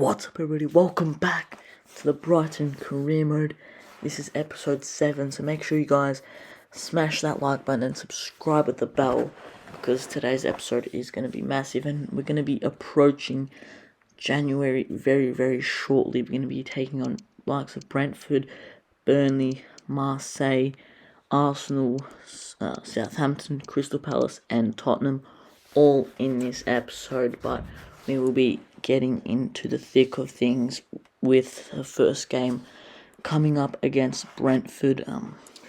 What's up, everybody? Welcome back to the Brighton career mode. This is episode 7, so make sure you guys smash that like button and subscribe with the bell, because today's episode is going to be massive and we're going to be approaching January very shortly. We're going to be taking on likes of Brentford, Burnley, Marseille, Arsenal, Southampton, Crystal Palace and Tottenham, all in this episode, but we will be getting into the thick of things with the first game coming up against Brentford,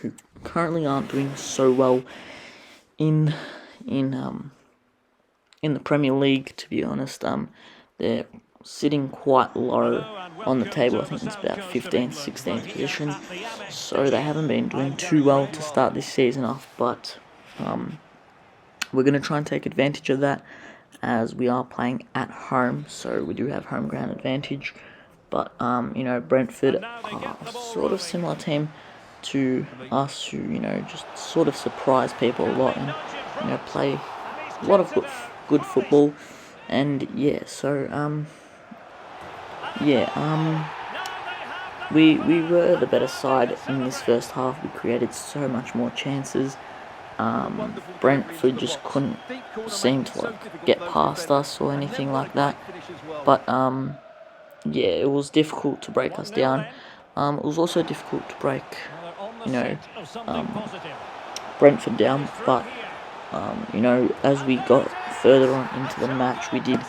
who currently aren't doing so well in the Premier League, to be honest. They're sitting quite low on the table. I think it's about 15th, 16th position, so they haven't been doing too well to start this season off, but we're going to try and take advantage of that, as we are playing at home, so we do have home ground advantage. But Brentford are sort of similar team to us, who just sort of surprise people a lot and play a lot of good football. And we were the better side in this first half. We created so much more chances. Brentford just couldn't seem to get past us or anything like that. But it was difficult to break us down. It was also difficult to break, Brentford down. But as we got further on into the match, we did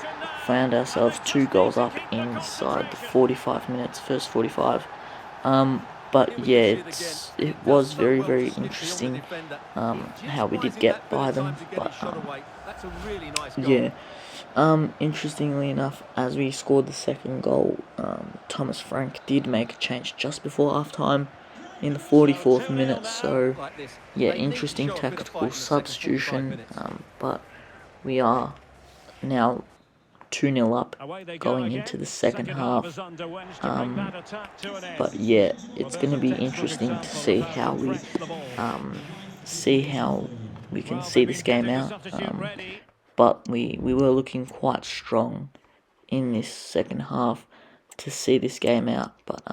find ourselves 2 goals up inside the 45 minutes, first 45. But yeah, it was very interesting how we did get by them. But interestingly enough, as we scored the second goal, Thomas Frank did make a change just before half-time in the 44th minute. So yeah, interesting tactical substitution. But we are now 2-0 up going into the second half. But yeah, it's going to be interesting to see how we can see this game out. But we were looking quite strong in this second half to see this game out. But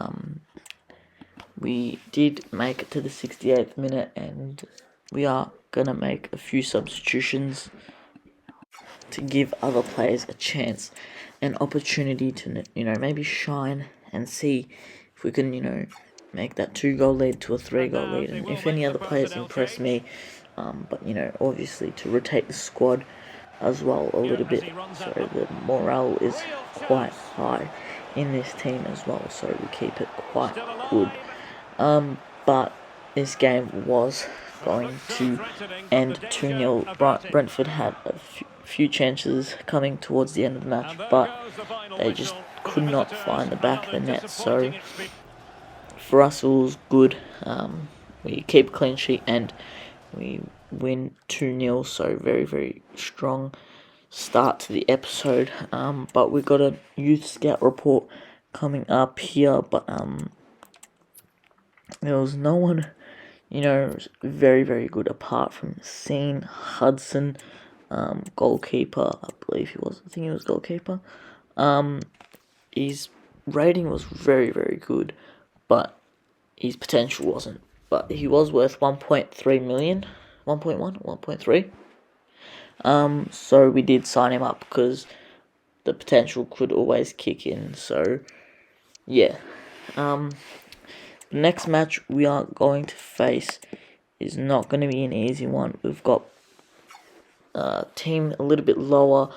we did make it to the 68th minute, and we are going to make a few substitutions to give other players a chance, an opportunity to maybe shine and see if we can make that 2-goal lead to a 3-goal lead, and if any other players impress me, but obviously to rotate the squad as well a little bit, so the morale is quite high in this team as well, so we keep it quite good. But this game was going to end 2-0. Brentford had a few chances coming towards the end of the match, but they just could not find the back of the net. So for us, it was good. We keep a clean sheet and we win 2-0. So very strong start to the episode. But we got a youth scout report coming up here, but there was no one very good apart from Sean Hudson, goalkeeper. I think he was goalkeeper. His rating was very good, but his potential wasn't. But he was worth 1.3 million, 1.3. So we did sign him up because the potential could always kick in. So yeah. The next match we are going to face is not going to be an easy one. We've got a team a little bit lower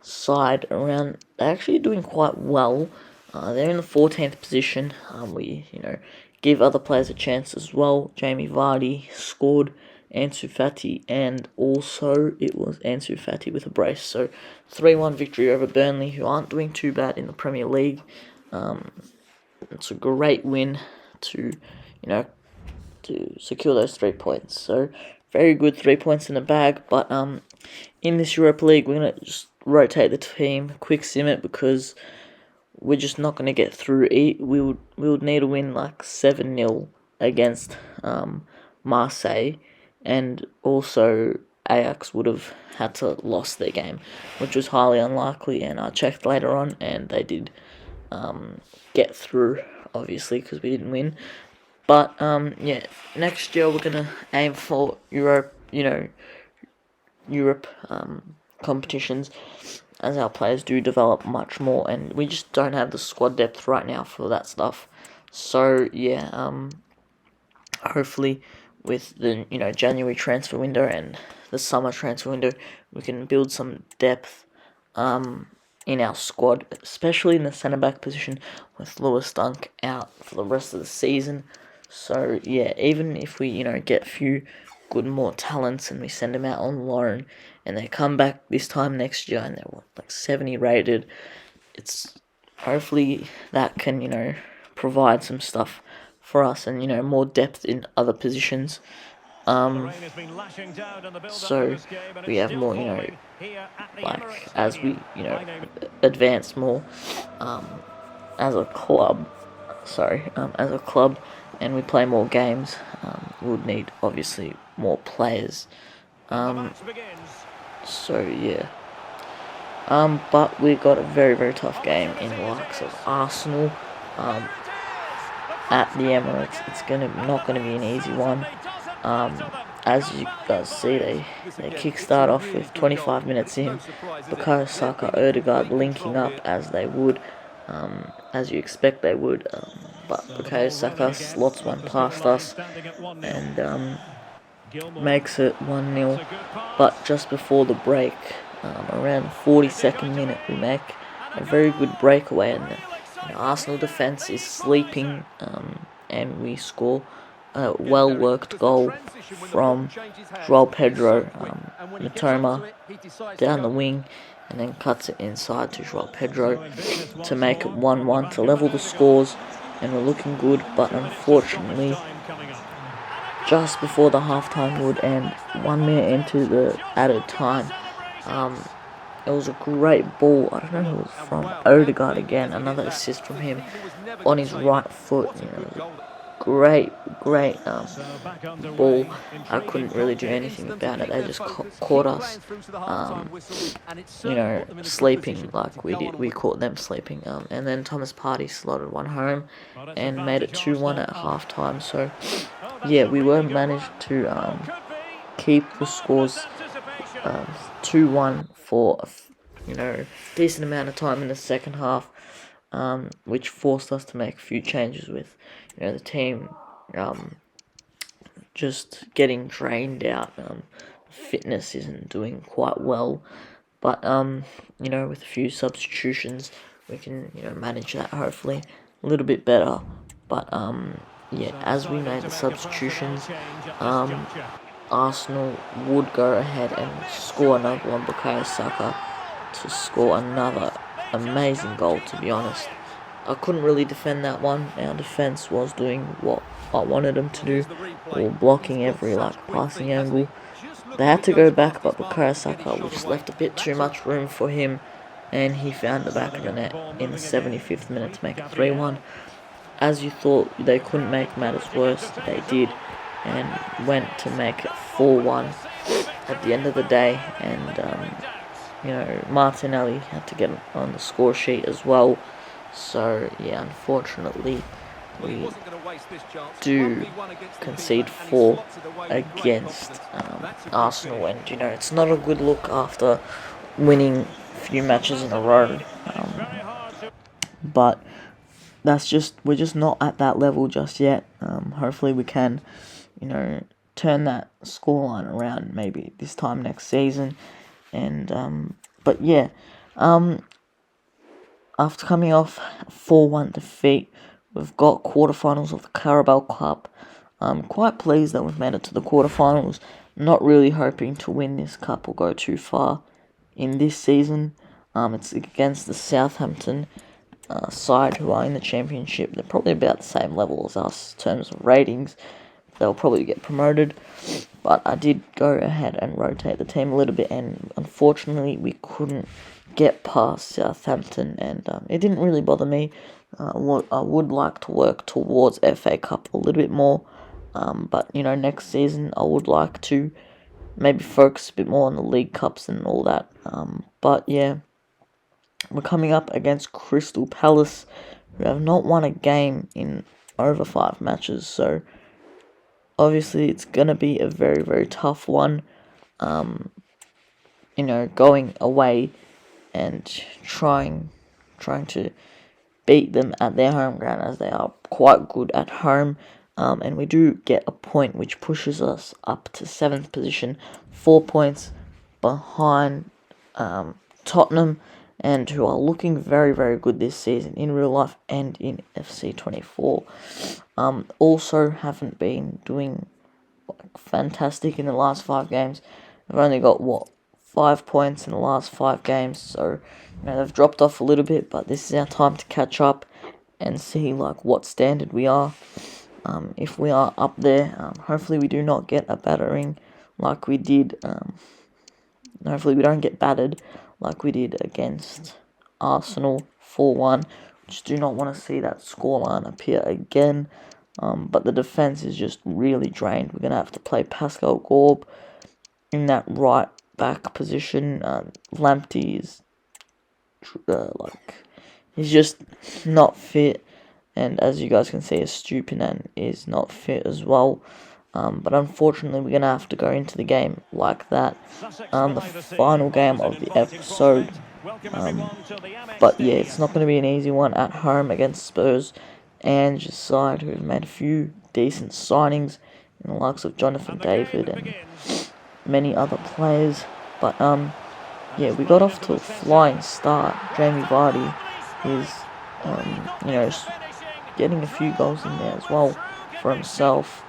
side around. They're actually doing quite well. They're in the 14th position. We give other players a chance as well. Jamie Vardy scored, Ansu Fati, and also it was Ansu Fati with a brace. So 3-1 victory over Burnley, who aren't doing too bad in the Premier League. It's a great win to secure those 3 points. So very good, 3 points in the bag. But in this Europa League, we're gonna just rotate the team, quick sim it, because we're just not gonna get through. We would need to win like 7-0 against Marseille, and also Ajax would have had to lost their game, which was highly unlikely. And I checked later on, and they did get through, obviously, because we didn't win. But yeah, next year we're gonna aim for Europe competitions, as our players do develop much more, and we just don't have the squad depth right now for that stuff. So yeah, hopefully with the January transfer window and the summer transfer window, we can build some depth in our squad, especially in the centre back position with Lewis Dunk out for the rest of the season. So yeah, even if we get a few good more talents and we send them out on loan and they come back this time next year and they're like 70 rated, it's hopefully that can provide some stuff for us and more depth in other positions. So we have more like as we advance more as a club. As a club, and we play more games. We would need obviously more players. So yeah. But we got a very tough game in the likes of Arsenal. At the Emirates, it's not gonna be an easy one. As you guys see, they kickstart off with 25 minutes in, Bukayo Saka, Odegaard linking up as they would, as you expect they would. But Bukayo Saka slots one past us and makes it 1-0. But just before the break, around 42nd minute, we make a very good breakaway, and the Arsenal defence is sleeping, and we score a well-worked goal from João Pedro. Matoma down the wing and then cuts it inside to João Pedro to make it 1-1 to level the scores, and we're looking good. But unfortunately, just before the halftime would end, 1 minute into the added time, it was a great ball. I don't know who it was from. Odegaard again, another assist from him on his right foot. Great ball. I couldn't really do anything about it. They just caught us, sleeping like we did. We caught them sleeping. And then Thomas Partey slotted one home and made it 2-1 at halftime. So yeah, we were managed to keep the scores 2-1 for decent amount of time in the second half, which forced us to make a few changes with the team just getting drained out. Fitness isn't doing quite well, but with a few substitutions we can manage that hopefully a little bit better. But yeah, as we made the substitutions, Arsenal would go ahead and score another one. Bukayo Saka to score another amazing goal, to be honest. I couldn't really defend that one. Our defence was doing what I wanted them to do. We were blocking every passing angle. They had to go back, but Bukayo Saka, we just left a bit too much room for him, and he found the back of the net in the 75th minute to make it 3-1. As you thought they couldn't make matters worse, they did, and went to make it 4-1 at the end of the day. And Martinelli had to get on the score sheet as well. So yeah, unfortunately, we do concede 4 against Arsenal, and it's not a good look after winning a few matches in a row. But we're just not at that level just yet. Hopefully we can, turn that scoreline around maybe this time next season. And but yeah, after coming off a 4-1 defeat, we've got quarterfinals of the Carabao Cup. I'm quite pleased that we've made it to the quarterfinals. Not really hoping to win this cup or go too far in this season. It's against the Southampton side, who are in the Championship. They're probably about the same level as us in terms of ratings. They'll probably get promoted. But I did go ahead and rotate the team a little bit, and unfortunately we couldn't get past Southampton, and it didn't really bother me. I would like to work towards FA Cup a little bit more, but next season I would like to maybe focus a bit more on the League Cups and all that. But yeah, We're coming up against Crystal Palace, who have not won a game in over 5 matches. So obviously it's going to be a very, very tough one. Going away and trying to beat them at their home ground, as they are quite good at home. And we do get a point, which pushes us up to 7th position, 4 points behind Tottenham, and who are looking very, very good this season in real life and in FC24. Also haven't been doing fantastic in the last 5 games. They've only got 5 points in the last 5 games, so they've dropped off a little bit, but this is our time to catch up and see what standard we are. If we are up there, hopefully we do not get a battering like we did. Hopefully we don't get battered like we did against Arsenal 4-1. Just do not want to see that scoreline appear again. But the defence is just really drained. We're going to have to play Pascal Gorb in that right back position. Lamptey is he's just not fit, and as you guys can see, Estupinan is not fit as well. But unfortunately, we're gonna have to go into the game like that. The final game of the episode. But yeah, it's not going to be an easy one at home against Spurs and his side, who have made a few decent signings in the likes of Jonathan David and many other players. But yeah, we got off to a flying start. Jamie Vardy is getting a few goals in there as well for himself.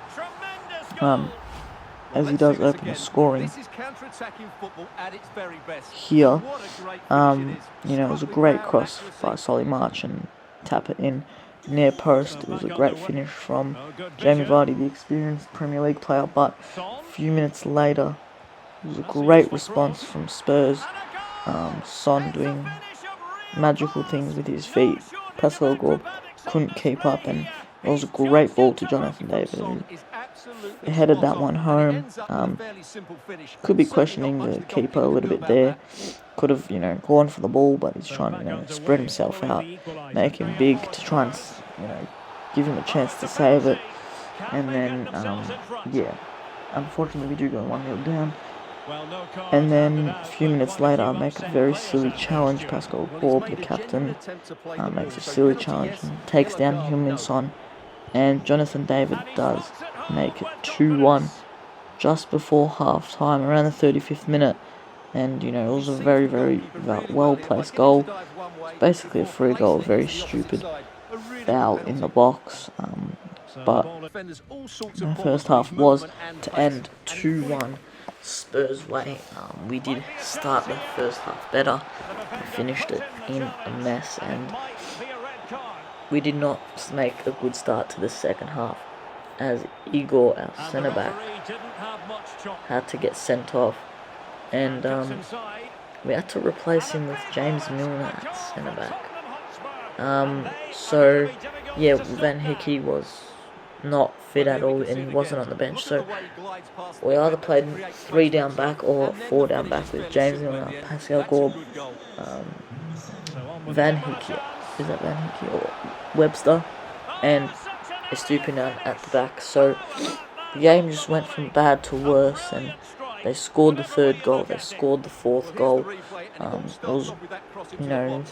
As he does open the scoring here. It was a great cross by Solly March and tap it in near post. It was a great finish from Jamie Vardy, the experienced Premier League player, but a few minutes later, it was a great response from Spurs. Son doing magical things with his feet. Pascal Gorb couldn't keep up, and it was a great ball to Jonathan David, who headed that one home. Could be questioning the keeper a little bit there. Could have, gone for the ball, but he's trying to, spread himself out, make him big to try and, give him a chance to save it. And then, unfortunately we do go 1-0 down. And then a few minutes later, I make a very silly challenge. Pascal Gorb, the captain, makes a silly challenge and takes down Heung-min Son. And Jonathan David does make it 2-1 just before half time, around the 35th minute. And, it was a very, very well-placed goal. It's basically a free goal, very stupid foul in the box. But the first half was to end 2-1 Spurs way. We did start the first half better, finished it in a mess, and we did not make a good start to the second half, as Igor, our centre back, had to get sent off, and we had to replace him with James Milner at centre back. So yeah, Van Hickey was not fit at all, and he wasn't on the bench, so we either played 3 down back or 4 down back with James Milner, Pascal Gorb, Van Hickey, is that Van Hickey or Webster, and Estupinan at the back. So the game just went from bad to worse, and they scored the 3rd goal, they scored the 4th goal. It was,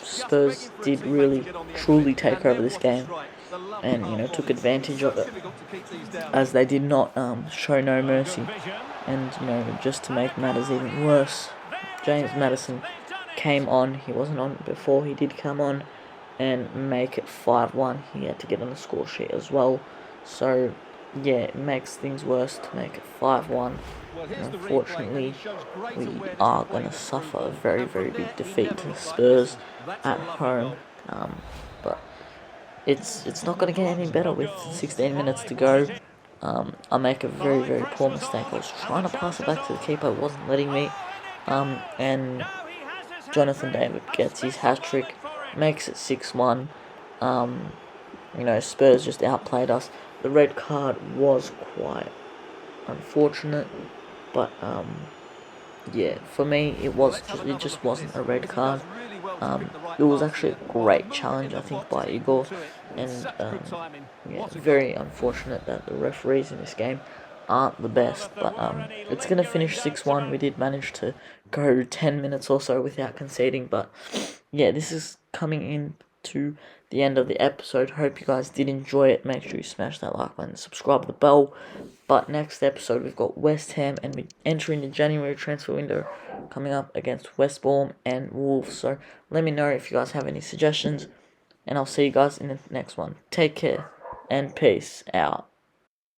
Spurs did really, truly take over this game, and, took advantage of it, as they did not show no mercy. And, just to make matters even worse, James Maddison came on. He wasn't on before, he did come on and make it 5-1. He had to get on the score sheet as well. So, yeah, it makes things worse to make it 5-1. Unfortunately, we are going to suffer a very, very big defeat to the Spurs at home. But it's not going to get any better with 16 minutes to go. I make a very, very poor mistake. I was trying to pass it back to the keeper, it wasn't letting me. And Jonathan David gets his hat-trick, makes it 6-1. Spurs just outplayed us. The red card was quite unfortunate, but yeah, for me it just wasn't a red card. It was actually a great challenge, I think, by Igor, and yeah, very unfortunate that the referees in this game aren't the best. But it's gonna finish 6-1. We did manage to go 10 minutes or so without conceding, but yeah, this is coming in to the end of the episode. Hope you guys did enjoy it. Make sure you smash that like button, subscribe to the bell. But next episode we've got West Ham, and we're entering the January transfer window coming up against West Brom and Wolves. So let me know if you guys have any suggestions, and I'll see you guys in the next one. Take care and peace out.